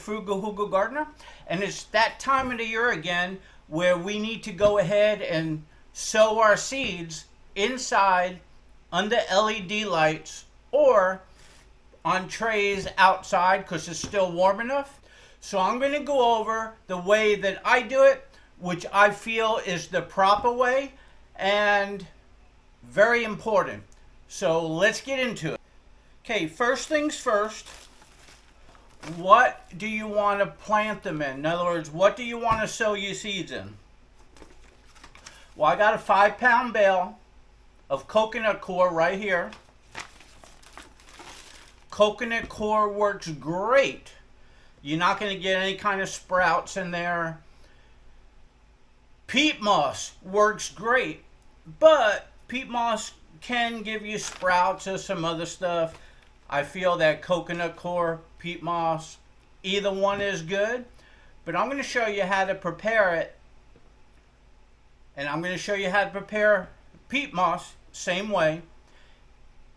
Frugal Hugel Gardener, and it's that time of the year again where we need to go ahead and sow our seeds inside under LED lights or on trays outside because it's still warm enough. So I'm going to go over the way that I do it, which I feel is the proper way and very important. So let's get into it. Okay, first things first, what do you want to plant them in? In other words, what do you want to sow your seeds in? Well, I got a 5-pound bale of coconut coir right here. Coconut coir works great. You're not going to get any kind of sprouts in there. Peat moss works great, but peat moss can give you sprouts or some other stuff. I feel that coconut coir, peat moss, either one is good, but I'm going to show you how to prepare it. And I'm going to show you how to prepare peat moss, same way.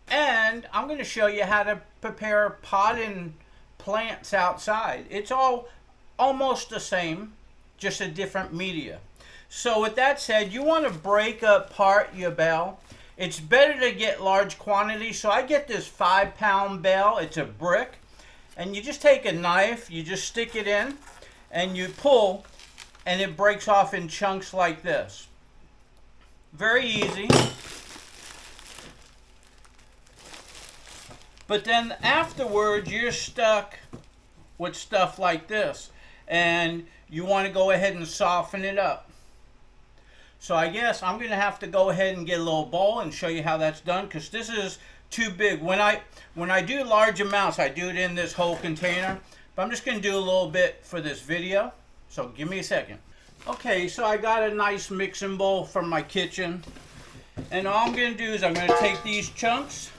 And I'm going to show you how to prepare potting plants outside. It's all almost the same, just a different media. So with that said, you want to break apart your bale. It's better to get large quantities. So I get this 5-pound bale. It's a brick. And you just take a knife, you just stick it in, and you pull, and it breaks off in chunks like this. Very easy. But then afterwards, you're stuck with stuff like this. And you want to go ahead and soften it up. So I guess I'm going to have to go ahead and get a little bowl and show you how that's done, because this is too big. When I do large amounts, I do it in this whole container. But I'm just going to do a little bit for this video. So give me a second. Okay, so I got a nice mixing bowl from my kitchen. And all I'm going to do is I'm going to take these chunks.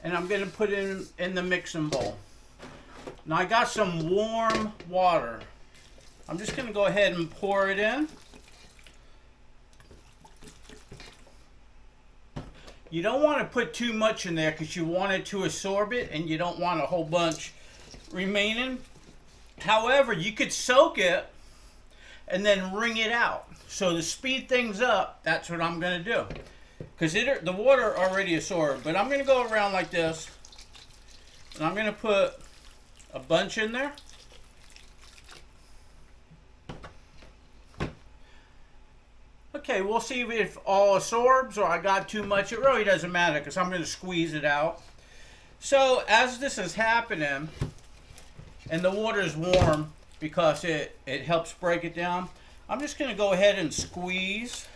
And I'm going to put it in the mixing bowl. Now I got some warm water. I'm just going to go ahead and pour it in. You don't want to put too much in there because you want it to absorb it and you don't want a whole bunch remaining. However, you could soak it and then wring it out. So to speed things up, that's what I'm going to do. Because the water already absorbed. But I'm going to go around like this. And I'm going to put a bunch in there. Okay, we'll see if all absorbs or I got too much. It really doesn't matter because I'm going to squeeze it out. So as this is happening, and the water is warm because it helps break it down, I'm just going to go ahead and squeeze.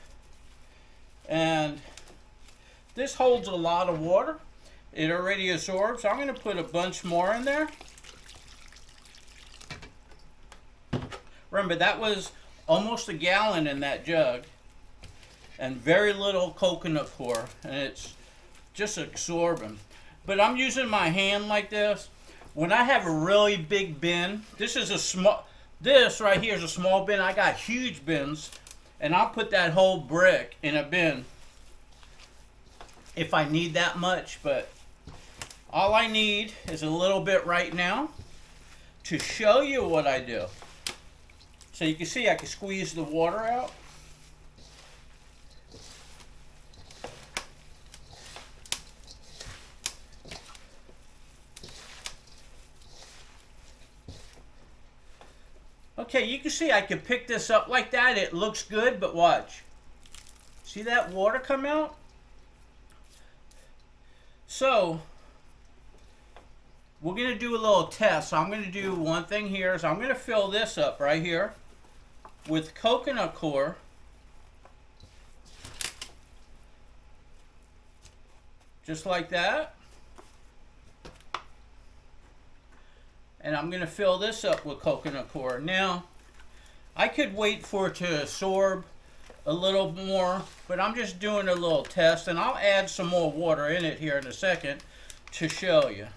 And this holds a lot of water. It already absorbs, so I'm going to put a bunch more in there. Remember, that was almost a gallon in that jug. And very little coconut coir. And it's just absorbing. But I'm using my hand like this. When I have a really big bin, this right here is a small bin. I got huge bins. And I'll put that whole brick in a bin if I need that much. But all I need is a little bit right now to show you what I do. So you can see I can squeeze the water out. Okay, you can see I can pick this up like that. It looks good, but watch. See that water come out? So, we're going to do a little test. So I'm going to do one thing here. So I'm going to fill this up right here with coconut coir. Just like that. And I'm going to fill this up with coconut coir. Now, I could wait for it to absorb a little more, but I'm just doing a little test, and I'll add some more water in it here in a second to show you.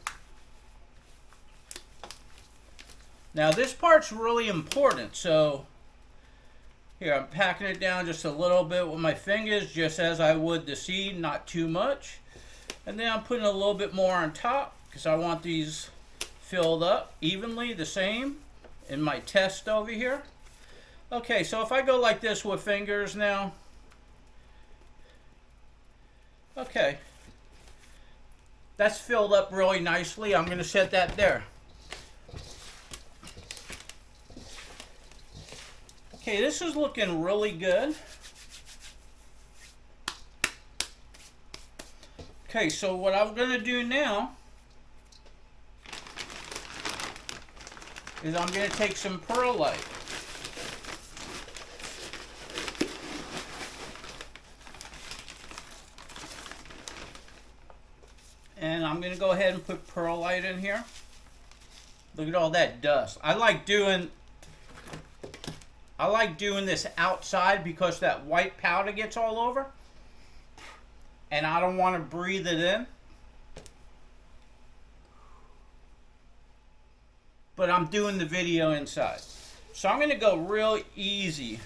Now, this part's really important, so here, I'm packing it down just a little bit with my fingers, just as I would the seed, not too much. And then I'm putting a little bit more on top because I want these filled up evenly the same in my test over here. Okay, so if I go like this with fingers now, okay, that's filled up really nicely. I'm going to set that there. Okay, this is looking really good. Okay, so what I'm going to do now is I'm going to take some perlite. And I'm going to go ahead and put perlite in here. Look at all that dust. I like doing this outside because that white powder gets all over. And I don't want to breathe it in. But I'm doing the video inside. So I'm going to go real easy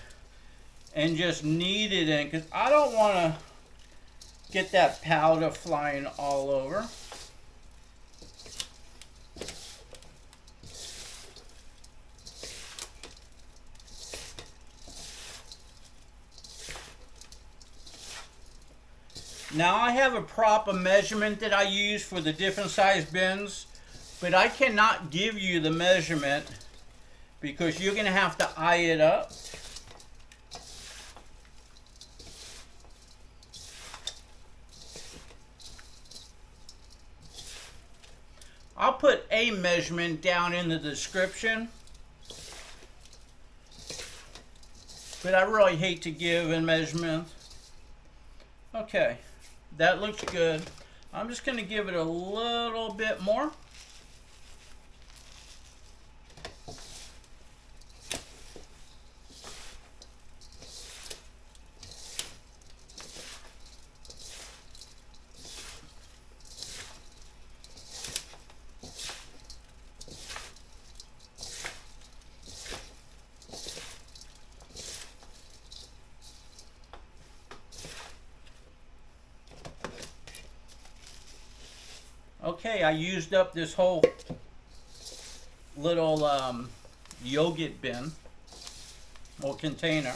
and just knead it in because I don't want to get that powder flying all over. Now I have a proper measurement that I use for the different size bins, but I cannot give you the measurement because you're going to have to eye it up. I'll put a measurement down in the description, but I really hate to give a measurement. Okay, that looks good. I'm just going to give it a little bit more. Okay, I used up this whole little yogurt bin or container.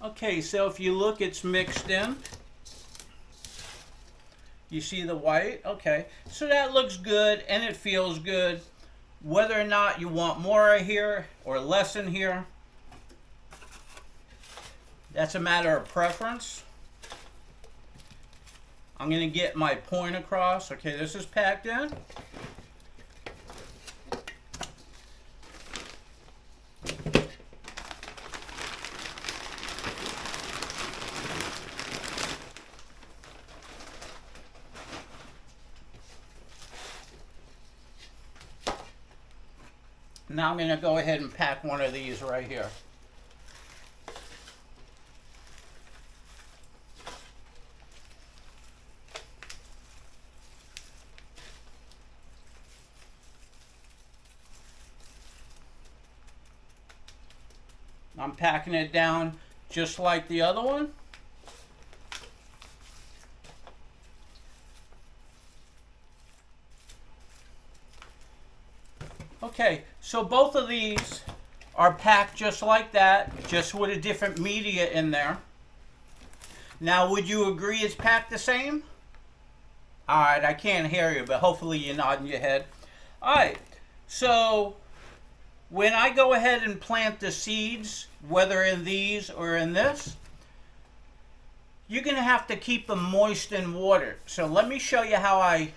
Okay, so if you look, it's mixed in. You see the white? Okay, so that looks good and it feels good. Whether or not you want more here or less in here, that's a matter of preference. I'm going to get my point across. Okay, this is packed in. Now I'm going to go ahead and pack one of these right here. I'm packing it down just like the other one. Okay, so both of these are packed just like that, just with a different media in there. Now, would you agree it's packed the same? Alright, I can't hear you, but hopefully you're nodding your head. Alright, so when I go ahead and plant the seeds, whether in these or in this, you're going to have to keep them moist and watered. So let me show you how I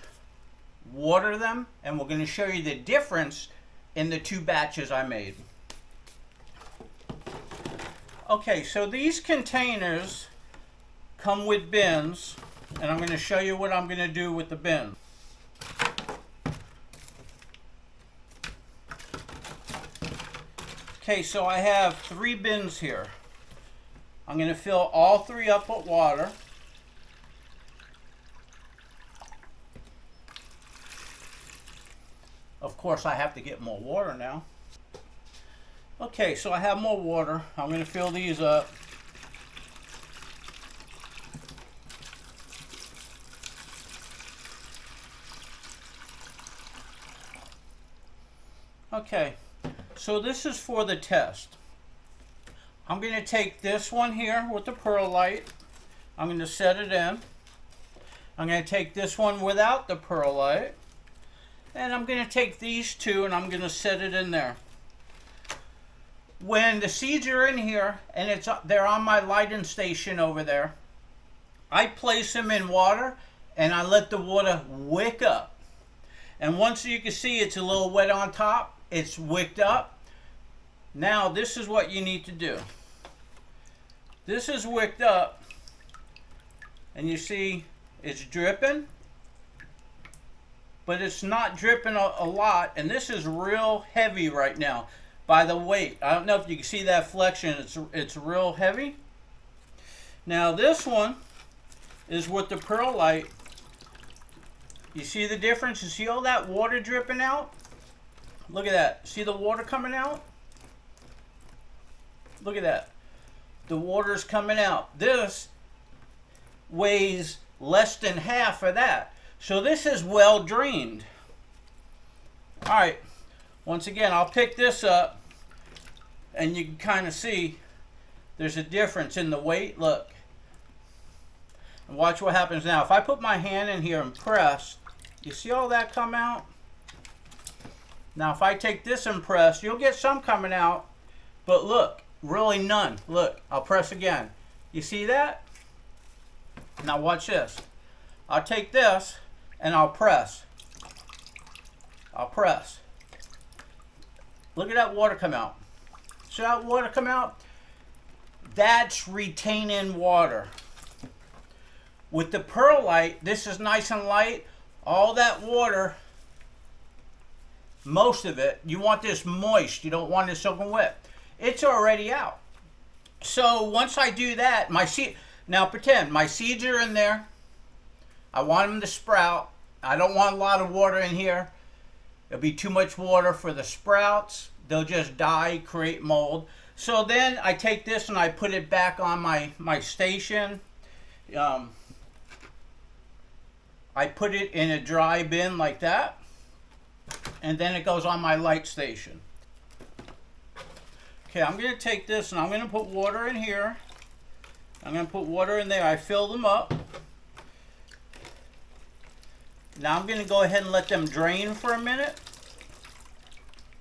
water them, and we're going to show you the difference in the two batches I made. Okay, so these containers come with bins, and I'm going to show you what I'm going to do with the bin. Okay, so I have 3 bins here. I'm going to fill all 3 up with water. Of course, I have to get more water now. Okay, so I have more water. I'm going to fill these up. Okay, so this is for the test. I'm going to take this one here with the perlite. I'm going to set it in. I'm going to take this one without the perlite. And I'm going to take these 2 and I'm going to set it in there. When the seeds are in here and they're on my lighting station over there, I place them in water and I let the water wick up. And once you can see it's a little wet on top, it's wicked up. Now this is what you need to do. This is wicked up and you see it's dripping, but it's not dripping a lot, and this is real heavy right now by the weight. I don't know if you can see that flexion. It's real heavy. Now this one is with the perlite. You see the difference? You see all that water dripping out? Look at that. See the water coming out? Look at that. The water's coming out. This weighs less than half of that. So this is well drained. All right. Once again, I'll pick this up and you can kind of see there's a difference in the weight. Look. And watch what happens now. If I put my hand in here and press, you see all that come out? Now if I take this and press, you'll get some coming out, but look, really none. Look, I'll press again. You see that? Now watch this. I'll take this and I'll press. I'll press. Look at that water come out. See that water come out? That's retaining water. With the perlite, this is nice and light. All that water, most of it, you want this moist. You don't want it soaking wet. It's already out. So once I do that, now pretend my seeds are in there. I want them to sprout. I don't want a lot of water in here. It'll be too much water for the sprouts. They'll just die, create mold. So then I take this and I put it back on my station. I put it in a dry bin like that. And then it goes on my light station. Okay, I'm going to take this and I'm going to put water in here. I'm going to put water in there. I fill them up. Now I'm going to go ahead and let them drain for a minute.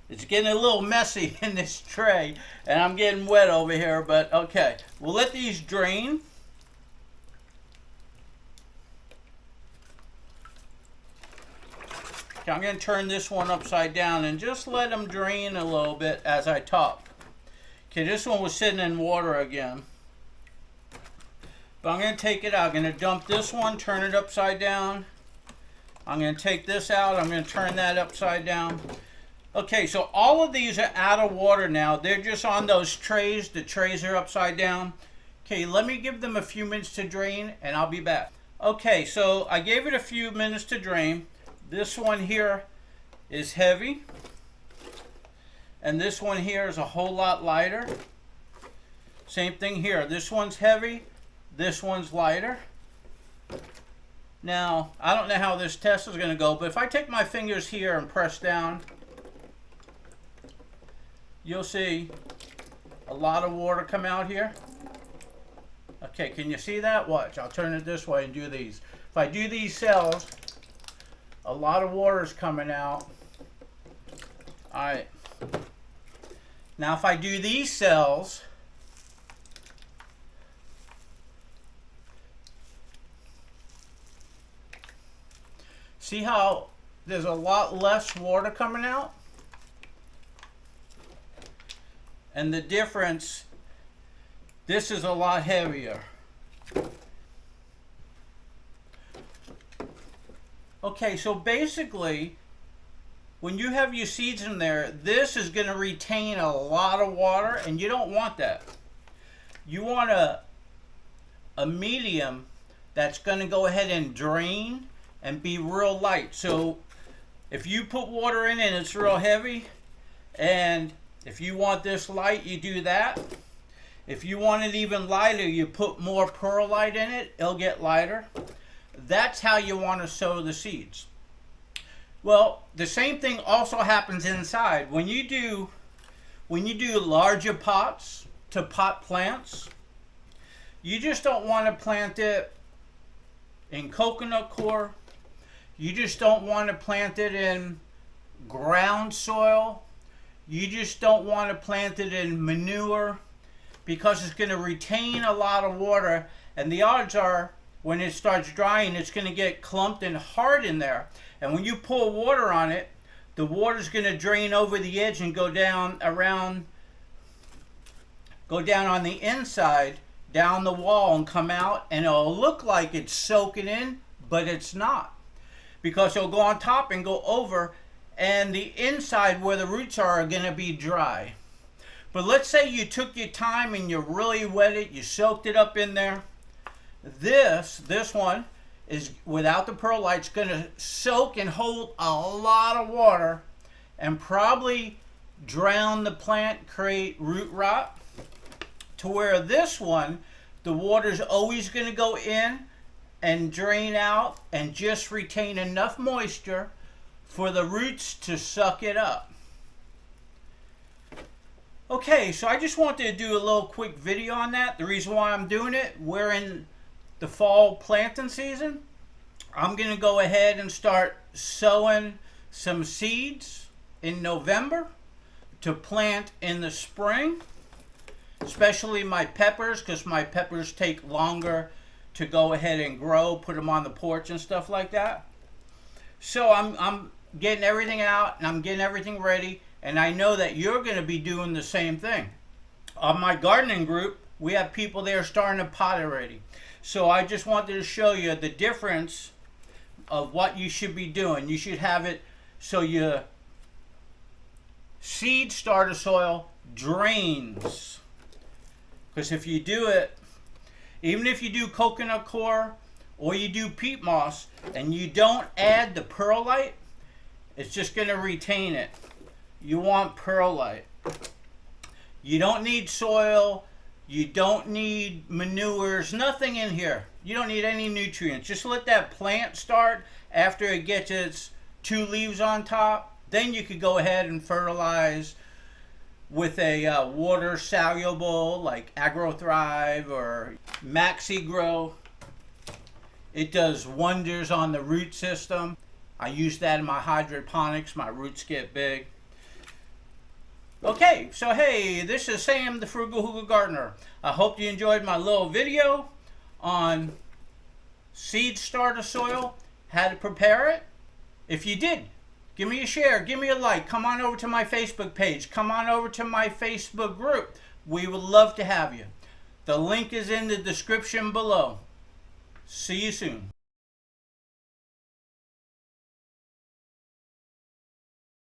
It's getting a little messy in this tray and I'm getting wet over here, but okay. We'll let these drain. Okay, I'm going to turn this one upside down and just let them drain a little bit as I talk. Okay, this one was sitting in water again. But I'm going to take it out. I'm going to dump this one, turn it upside down. I'm going to take this out. I'm going to turn that upside down. Okay, so all of these are out of water now. They're just on those trays. The trays are upside down. Okay, let me give them a few minutes to drain and I'll be back. Okay, so I gave it a few minutes to drain. This one here is heavy. And this one here is a whole lot lighter. Same thing here. This one's heavy. This one's lighter. Now, I don't know how this test is going to go, but if I take my fingers here and press down, you'll see a lot of water come out here. Okay, can you see that? Watch, I'll turn it this way and do these. If I do these cells, a lot of water is coming out. All right. Now, if I do these cells, see how there's a lot less water coming out? And the difference, this is a lot heavier. Okay, so basically, when you have your seeds in there, this is going to retain a lot of water, and you don't want that. You want a medium that's going to go ahead and drain and be real light. So if you put water in and it's real heavy, and if you want this light, you do that. If you want it even lighter, you put more perlite in it, it'll get lighter. That's how you want to sow the seeds. Well, the same thing also happens inside. When you do larger pots to pot plants, you just don't want to plant it in coconut coir. You just don't want to plant it in ground soil. You just don't want to plant it in manure, because it's going to retain a lot of water, and the odds are when it starts drying, it's going to get clumped and hard in there. And when you pour water on it, the water's going to drain over the edge and go down on the inside, down the wall, and come out, and it'll look like it's soaking in, but it's not, because it'll go on top and go over, and the inside where the roots are going to be dry. But let's say you took your time and you really wet it, you soaked it up in there. This one is, without the perlite, it's going to soak and hold a lot of water and probably drown the plant, create root rot. To where this one, the water's always going to go in and drain out and just retain enough moisture for the roots to suck it up. Okay, so I just wanted to do a little quick video on that. The reason why I'm doing it, we're in the fall planting season. I'm going to go ahead and start sowing some seeds in November to plant in the spring, especially my peppers, because my peppers take longer to go ahead and grow, put them on the porch and stuff like that. So I'm getting everything out and I'm getting everything ready, and I know that you're going to be doing the same thing. On my gardening group, we have people there starting to pot already. So I just wanted to show you the difference of what you should be doing. You should have it so your seed starter soil drains. Because if you do it, even if you do coconut coir or you do peat moss and you don't add the perlite, it's just going to retain it. You want perlite. You don't need soil. You don't need manures. Nothing in here. You don't need any nutrients. Just let that plant start after it gets its 2 leaves on top. Then you could go ahead and fertilize with a water soluble like AgroThrive or MaxiGrow. It does wonders on the root system. I use that in my hydroponics. My roots get big. Okay, so hey, this is Sam the Frugal Hugel Gardener. I hope you enjoyed my little video on seed starter soil, how to prepare it. If you did, give me a share, give me a like, come on over to my Facebook page, come on over to my Facebook group. We would love to have you. The link is in the description below. See you soon.